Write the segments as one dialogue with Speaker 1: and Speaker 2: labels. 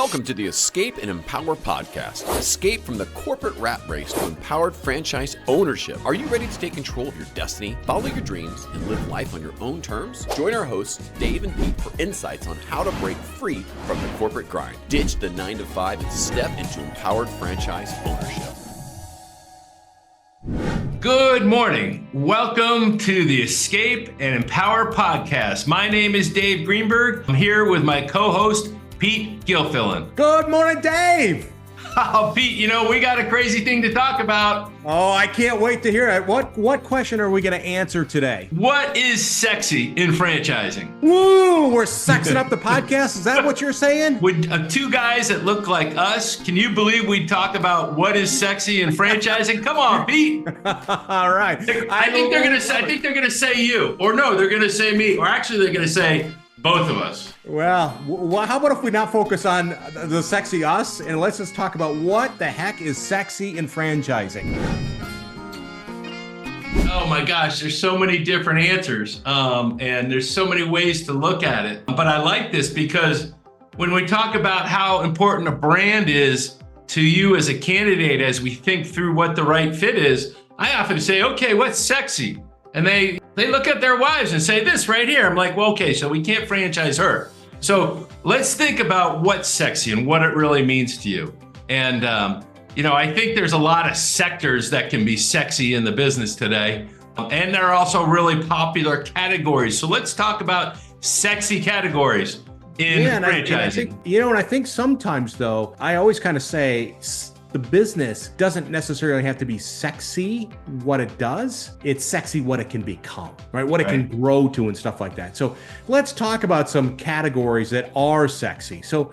Speaker 1: Welcome to the Escape and Empower podcast. Escape from the corporate rat race to empowered franchise ownership. Are you ready to take control of your destiny, follow your dreams, and live life on your own terms? Join our hosts, Dave and Pete, for insights on how to break free from the corporate grind, ditch the 9-to-5, and step into empowered franchise ownership.
Speaker 2: Good morning. Welcome to the Escape and Empower podcast. My name is Dave Greenberg. I'm here with my co-host, Pete Gilfillan.
Speaker 3: Good morning, Dave.
Speaker 2: Oh, Pete, we got a crazy thing to talk about.
Speaker 3: Oh, I can't wait to hear it. What question are we going to answer today?
Speaker 2: What is sexy in franchising?
Speaker 3: Woo, we're sexing up the podcast. Is that what you're saying?
Speaker 2: With two guys that look like us, can you believe we talk about what is sexy in franchising? Come on, Pete.
Speaker 3: All right.
Speaker 2: I think they're going to say you, or no, they're going to say me, or actually they're going to say both of us.
Speaker 3: Well, how about if we not focus on the sexy us and let's just talk about what the heck is sexy in franchising?
Speaker 2: Oh my gosh, there's so many different answers, and there's so many ways to look at it. But I like this because when we talk about how important a brand is to you as a candidate, as we think through what the right fit is, I often say, okay, what's sexy? And they look at their wives and say this right here. I'm like, well, okay, so we can't franchise her. So let's think about what's sexy and what it really means to you. And, I think there's a lot of sectors that can be sexy in the business today. And there are also really popular categories. So let's talk about sexy categories in franchising.
Speaker 3: I think sometimes, though, I always kind of say the business doesn't necessarily have to be sexy what it does. It's sexy what it can become, right? What it can grow to and stuff like that. So let's talk about some categories that are sexy. So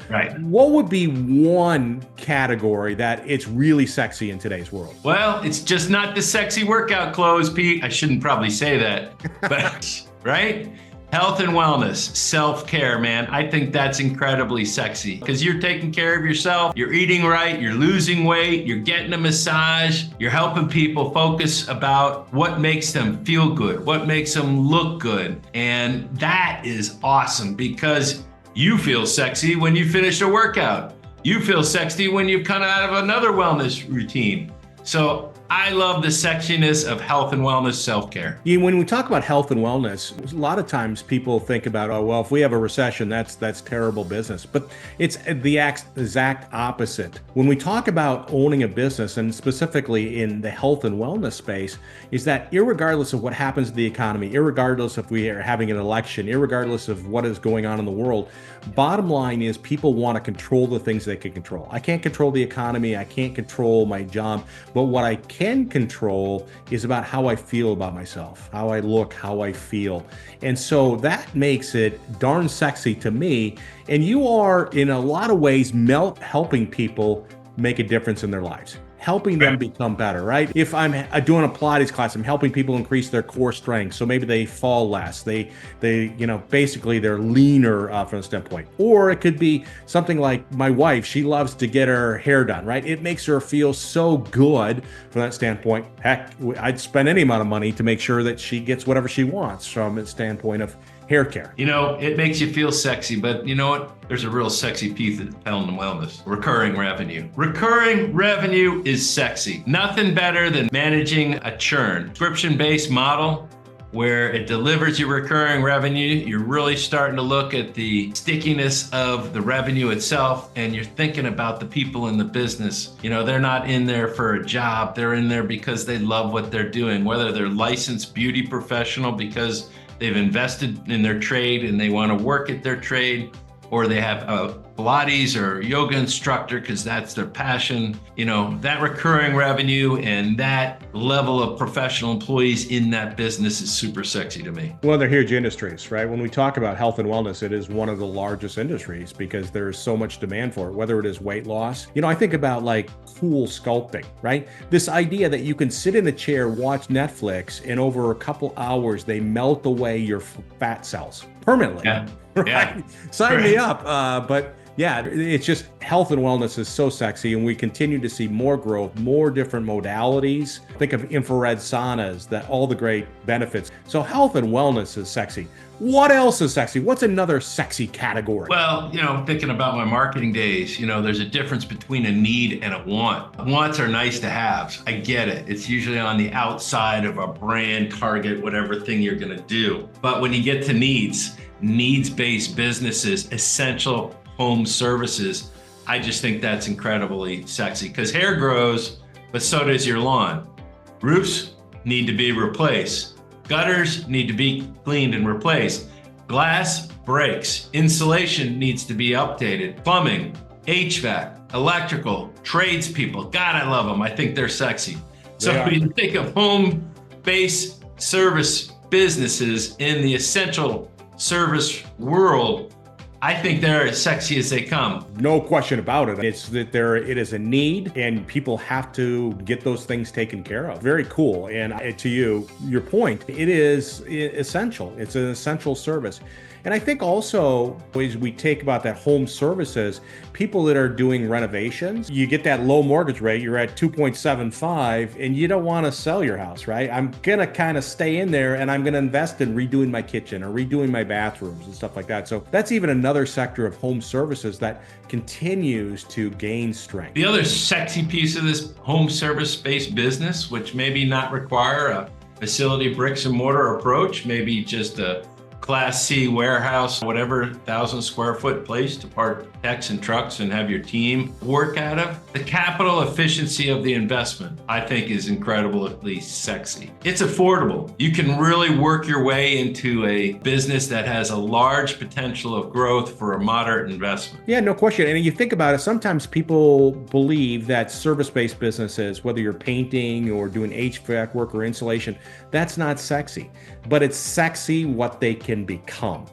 Speaker 3: what would be one category that it's really sexy in today's world?
Speaker 2: Well, it's just not the sexy workout clothes, Pete. I shouldn't probably say that, but right? Health and wellness, self-care, man. I think that's incredibly sexy because you're taking care of yourself, you're eating right, you're losing weight, you're getting a massage, you're helping people focus about what makes them feel good, what makes them look good. And that is awesome because you feel sexy when you finish a workout. You feel sexy when you come out of another wellness routine. So I love the sexiness of health and wellness, self-care.
Speaker 3: When we talk about health and wellness, a lot of times people think about, oh, well, if we have a recession, that's terrible business. But it's the exact opposite. When we talk about owning a business, and specifically in the health and wellness space, is that irregardless of what happens to the economy, irregardless if we are having an election, irregardless of what is going on in the world, bottom line is people want to control the things they can control. I can't control the economy. I can't control my job. But what I can control is about how I feel about myself, how I look, how I feel. And so that makes it darn sexy to me. And you are, in a lot of ways, helping people make a difference in their lives, helping them become better, right? If I'm doing a Pilates class, I'm helping people increase their core strength. So maybe they fall less. They basically they're leaner from a standpoint. Or it could be something like my wife, she loves to get her hair done, right? It makes her feel so good from that standpoint. Heck, I'd spend any amount of money to make sure that she gets whatever she wants from a standpoint of hair care.
Speaker 2: It makes you feel sexy, but you know what? There's a real sexy piece of health and wellness. Recurring revenue. Recurring revenue is sexy. Nothing better than managing a churn. Subscription-based model where it delivers you recurring revenue. You're really starting to look at the stickiness of the revenue itself, and you're thinking about the people in the business. They're not in there for a job. They're in there because they love what they're doing, whether they're licensed beauty professional because they've invested in their trade and they want to work at their trade, or they have a Pilates or yoga instructor because that's their passion. That recurring revenue and that level of professional employees in that business is super sexy to me.
Speaker 3: Well, they're huge industries, right? When we talk about health and wellness, it is one of the largest industries because there's so much demand for it, whether it is weight loss. I think about like cool sculpting, right? This idea that you can sit in a chair, watch Netflix, and over a couple hours, they melt away your fat cells permanently.
Speaker 2: Yeah.
Speaker 3: Right?
Speaker 2: Yeah.
Speaker 3: Sign me up. But Yeah, it's just health and wellness is so sexy, and we continue to see more growth, more different modalities. Think of infrared saunas, that all the great benefits. So health and wellness is sexy. What else is sexy? What's another sexy category?
Speaker 2: Well, thinking about my marketing days, there's a difference between a need and a want. Wants are nice to haves. I get it. It's usually on the outside of a brand, target, whatever thing you're going to do. But when you get to needs-based businesses, essential home services, I just think that's incredibly sexy, because hair grows, but so does your lawn. Roofs need to be replaced. Gutters need to be cleaned and replaced. Glass breaks. Insulation needs to be updated. Plumbing, HVAC, electrical, tradespeople. God, I love them. I think they're sexy. So when you think of home-based service businesses in the essential service world, I think they're as sexy as they come.
Speaker 3: No question about it. It's that it is a need, and people have to get those things taken care of. Very cool. And to your point, it is essential. It's an essential service. And I think also, as we take about that home services, people that are doing renovations, you get that low mortgage rate, you're at 2.75, and you don't want to sell your house, right? I'm going to kind of stay in there, and I'm going to invest in redoing my kitchen or redoing my bathrooms and stuff like that. So that's even another sector of home services that continues to gain strength.
Speaker 2: The other sexy piece of this home service-based business, which maybe not require a facility bricks and mortar approach, maybe just a Class C warehouse, whatever 1,000 square foot place to park techs and trucks and have your team work out of. The capital efficiency of the investment, I think, is incredibly sexy. It's affordable. You can really work your way into a business that has a large potential of growth for a moderate investment.
Speaker 3: Yeah, no question. And you think about it, sometimes people believe that service-based businesses, whether you're painting or doing HVAC work or insulation, that's not sexy. But it's sexy what they can become,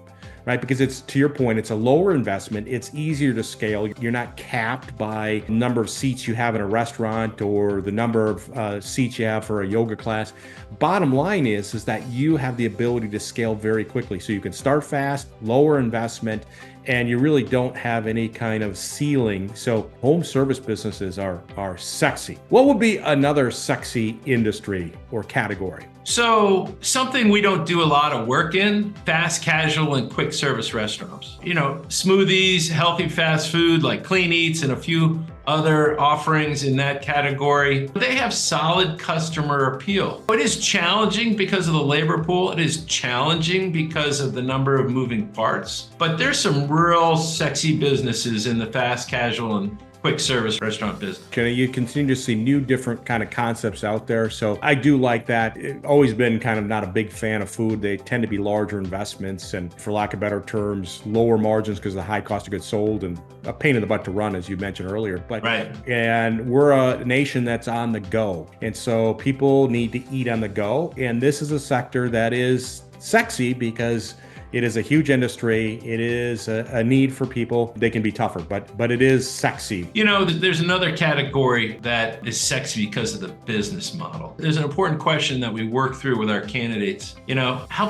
Speaker 3: right? Because it's, to your point, it's a lower investment. It's easier to scale. You're not capped by the number of seats you have in a restaurant or the number of seats you have for a yoga class. Bottom line is that you have the ability to scale very quickly. So you can start fast, lower investment, and you really don't have any kind of ceiling. So home service businesses are sexy. What would be another sexy industry or category?
Speaker 2: So something we don't do a lot of work in, fast casual and quick service restaurants. Smoothies, healthy fast food like Clean Eats and a few other offerings in that category. They have solid customer appeal. It is challenging because of the labor pool. It is challenging because of the number of moving parts. But there's some real sexy businesses in the fast casual and quick service restaurant business.
Speaker 3: You continue to see new different kind of concepts out there. So I do like that. I've always been kind of not a big fan of food. They tend to be larger investments and, for lack of better terms, lower margins because of the high cost of goods sold and a pain in the butt to run, as you mentioned earlier. But
Speaker 2: right.
Speaker 3: And we're a nation that's on the go. And so people need to eat on the go. And this is a sector that is sexy because it is a huge industry. It is a need for people. They can be tougher, but it is sexy.
Speaker 2: There's another category that is sexy because of the business model. There's an important question that we work through with our candidates. How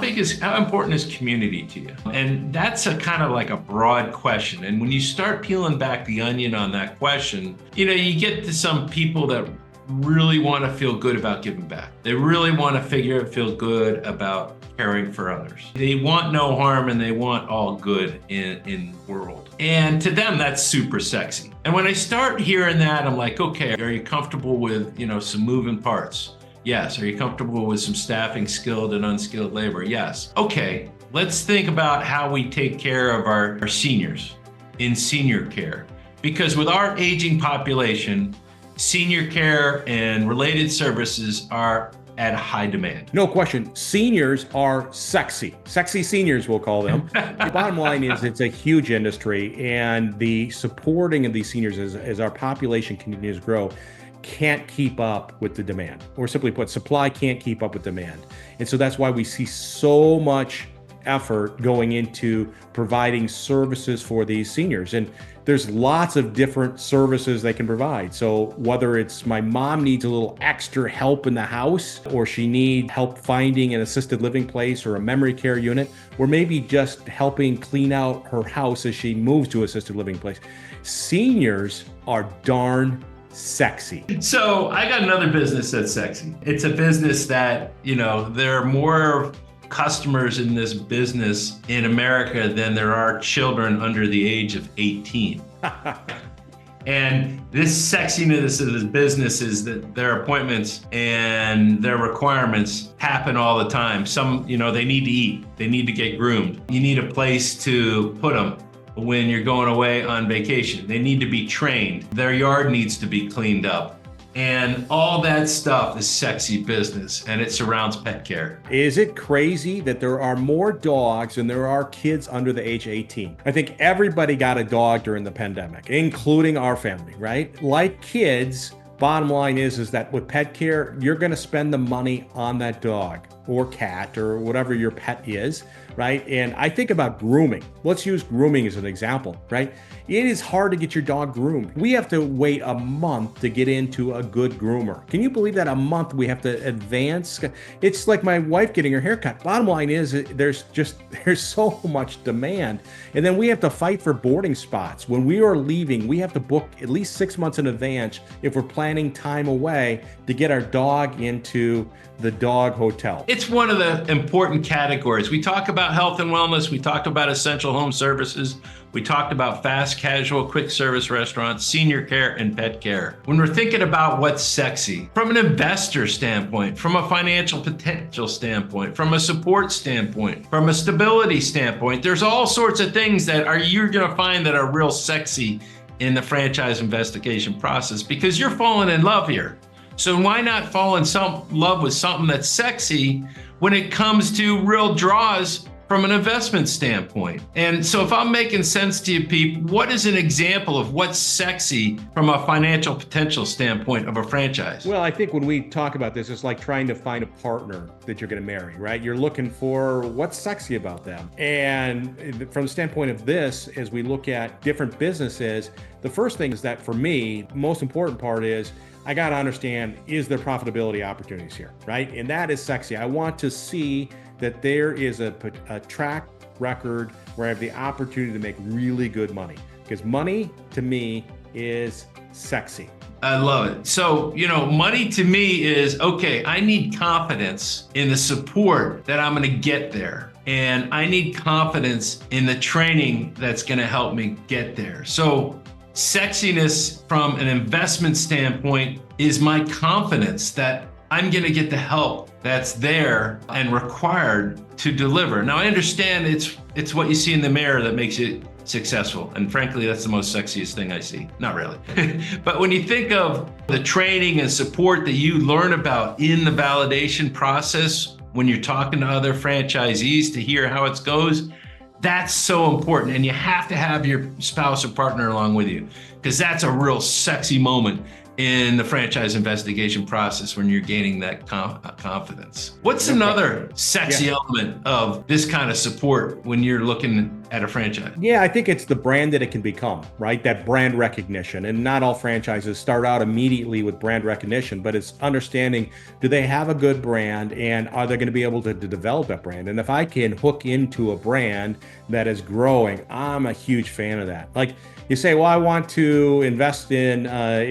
Speaker 2: important is community to you? And that's a kind of like a broad question. And when you start peeling back the onion on that question, you get to some people that really want to feel good about giving back. They really want to feel good about caring for others. They want no harm and they want all good in the world. And to them, that's super sexy. And when I start hearing that, I'm like, okay, are you comfortable with, some moving parts? Yes. Are you comfortable with some staffing, skilled and unskilled labor? Yes. Okay, let's think about how we take care of our seniors in senior care. Because with our aging population, senior care and related services are at high demand.
Speaker 3: No question. Seniors are sexy. Sexy seniors, we'll call them. The bottom line is it's a huge industry, and the supporting of these seniors as our population continues to grow can't keep up with the demand. Or simply put, supply can't keep up with demand. And so that's why we see so much effort going into providing services for these seniors. And there's lots of different services they can provide. So whether it's my mom needs a little extra help in the house, or she needs help finding an assisted living place or a memory care unit, or maybe just helping clean out her house as she moves to assisted living place. Seniors are darn sexy.
Speaker 2: So I got another business that's sexy. It's a business that, there are more customers in this business in America than there are children under the age of 18. And this sexiness of this business is that their appointments and their requirements happen all the time. Some, they need to eat, they need to get groomed. You need a place to put them when you're going away on vacation. They need to be trained. Their yard needs to be cleaned up. And all that stuff is sexy business, and it surrounds pet care.
Speaker 3: Is it crazy that there are more dogs than there are kids under the age 18? I think everybody got a dog during the pandemic, including our family, right? Like kids, bottom line is that with pet care, you're going to spend the money on that dog or cat or whatever your pet is, right? And I think about grooming. Let's use grooming as an example, right? It is hard to get your dog groomed. We have to wait a month to get into a good groomer. Can you believe that? A month we have to advance? It's like my wife getting her hair cut. Bottom line is there's so much demand. And then we have to fight for boarding spots. When we are leaving, we have to book at least 6 months in advance if we're planning time away to get our dog into the dog hotel.
Speaker 2: It's one of the important categories. We talk about health and wellness. We talked about essential home services. We talked about fast, casual, quick service restaurants, senior care, and pet care. When we're thinking about what's sexy, from an investor standpoint, from a financial potential standpoint, from a support standpoint, from a stability standpoint, there's all sorts of things that you're gonna find that are real sexy in the franchise investigation process, because you're falling in love here. So why not fall in love with something that's sexy when it comes to real draws from an investment standpoint? And so if I'm making sense to you, Pete, what is an example of what's sexy from a financial potential standpoint of a franchise?
Speaker 3: Well, I think when we talk about this, it's like trying to find a partner that you're going to marry, right? You're looking for what's sexy about them. And from the standpoint of this, as we look at different businesses, the first thing is that for me, the most important part is I got to understand, is there profitability opportunities here, right? And that is sexy. I want to see that there is a track record where I have the opportunity to make really good money, because money to me is sexy.
Speaker 2: I love it. So, money to me is, okay, I need confidence in the support that I'm going to get there. And I need confidence in the training that's going to help me get there. So sexiness from an investment standpoint is my confidence that I'm going to get the help that's there and required to deliver. Now, I understand it's what you see in the mirror that makes it successful. And frankly, that's the most sexiest thing I see. Not really. But when you think of the training and support that you learn about in the validation process, when you're talking to other franchisees to hear how it goes, that's so important. And you have to have your spouse or partner along with you, because that's a real sexy moment in the franchise investigation process when you're gaining that confidence. What's another sexy element of this kind of support when you're looking at a franchise?
Speaker 3: Yeah, I think it's the brand that it can become, right? That brand recognition. And not all franchises start out immediately with brand recognition, but it's understanding, do they have a good brand, and are they going to be able to develop that brand? And if I can hook into a brand that is growing, I'm a huge fan of that. Like, you say, well, I want to invest in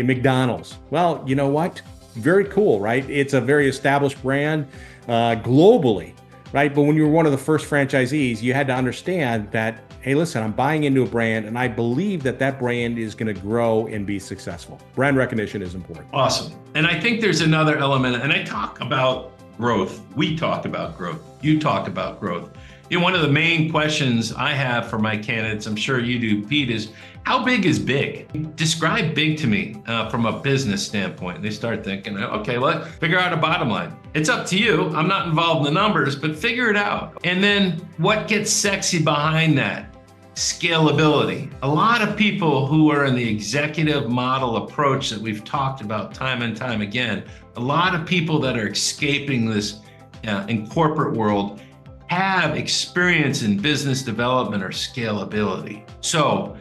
Speaker 3: McDonald's. Well, you know what? Very cool, right? It's a very established brand globally, right? But when you were one of the first franchisees, you had to understand that, hey, listen, I'm buying into a brand, and I believe that that brand is going to grow and be successful. Brand recognition is important.
Speaker 2: Awesome. And I think there's another element, and I talk about growth. We talk about growth. You talk about growth. One of the main questions I have for my candidates, I'm sure you do, Pete, is how big is big? Describe big to me from a business standpoint. They start thinking, okay, let's figure out a bottom line. It's up to you. I'm not involved in the numbers, but figure it out. And then what gets sexy behind that? Scalability. A lot of people who are in the executive model approach that we've talked about time and time again, a lot of people that are escaping this in corporate world have experience in business development or scalability. So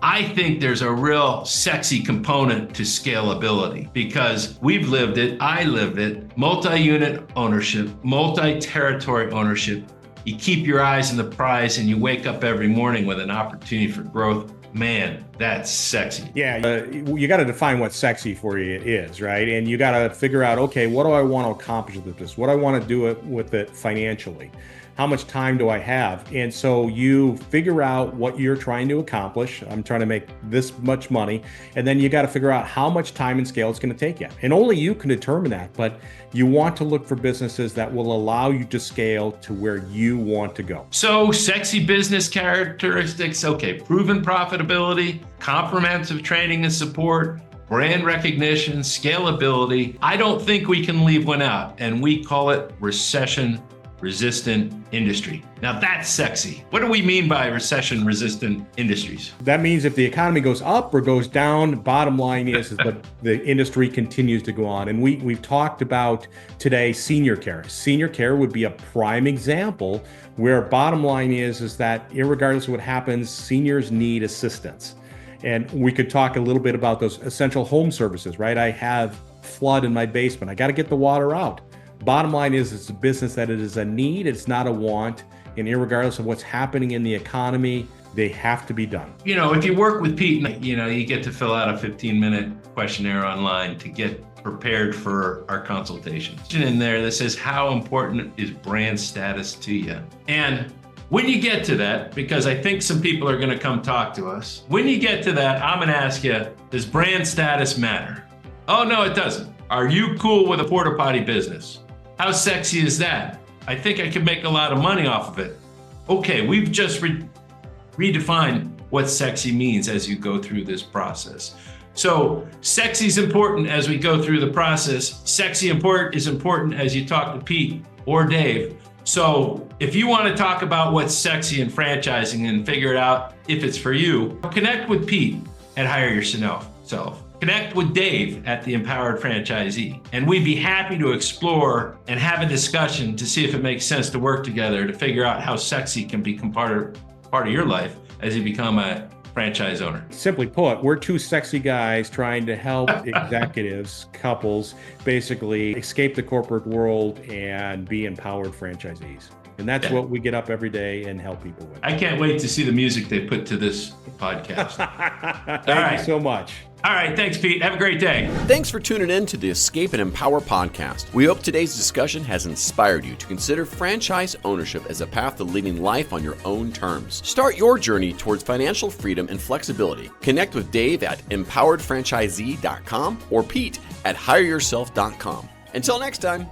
Speaker 2: I think there's a real sexy component to scalability because we've lived it, I lived it, multi-unit ownership, multi-territory ownership. You keep your eyes on the prize and you wake up every morning with an opportunity for growth. Man, that's sexy.
Speaker 3: Yeah, you got to define what sexy for you is, right? And you got to figure out, okay, what do I want to accomplish with this? What do I want to do with it financially? How much time do I have? And so you figure out what you're trying to accomplish. I'm trying to make this much money. And then you got to figure out how much time and scale it's going to take you. And only you can determine that. But you want to look for businesses that will allow you to scale to where you want to go.
Speaker 2: So sexy business characteristics, okay, proven profitability, comprehensive training and support, brand recognition, scalability. I don't think we can leave one out, and we call it recession-resistant industry. Now that's sexy. What do we mean by recession-resistant industries?
Speaker 3: That means if the economy goes up or goes down, bottom line is that the industry continues to go on. And we've talked about today senior care. Senior care would be a prime example where bottom line is that irregardless of what happens, seniors need assistance. And we could talk a little bit about those essential home services, right? I have flood in my basement. I got to get the water out. Bottom line is it's a business that it is a need, it's not a want. And irregardless of what's happening in the economy, they have to be done.
Speaker 2: You know, if you work with Pete, you get to fill out a 15-minute questionnaire online to get prepared for our consultations. In there that says, how important is brand status to you? And when you get to that, because I think some people are going to come talk to us, when you get to that, I'm going to ask you, does brand status matter? Oh, no, it doesn't. Are you cool with a porta potty business? How sexy is that? I think I could make a lot of money off of it. Okay, we've just redefined what sexy means as you go through this process. So sexy is important as we go through the process. Sexy is important as you talk to Pete or Dave. So if you want to talk about what's sexy in franchising and figure it out if it's for you, connect with Pete at Hire Yourself. Connect with Dave at The Empowered Franchisee. And we'd be happy to explore and have a discussion to see if it makes sense to work together to figure out how sexy can become part of your life as you become a franchise owner.
Speaker 3: Simply put, we're two sexy guys trying to help executives, couples, basically escape the corporate world and be empowered franchisees. And that's what we get up every day and help people with.
Speaker 2: I can't wait to see the music they put to this podcast.
Speaker 3: Thank you so much.
Speaker 2: All right. Thanks, Pete. Have a great day.
Speaker 1: Thanks for tuning in to the Escape and Empower podcast. We hope today's discussion has inspired you to consider franchise ownership as a path to leading life on your own terms. Start your journey towards financial freedom and flexibility. Connect with Dave at empoweredfranchisee.com or Pete at hireyourself.com. Until next time.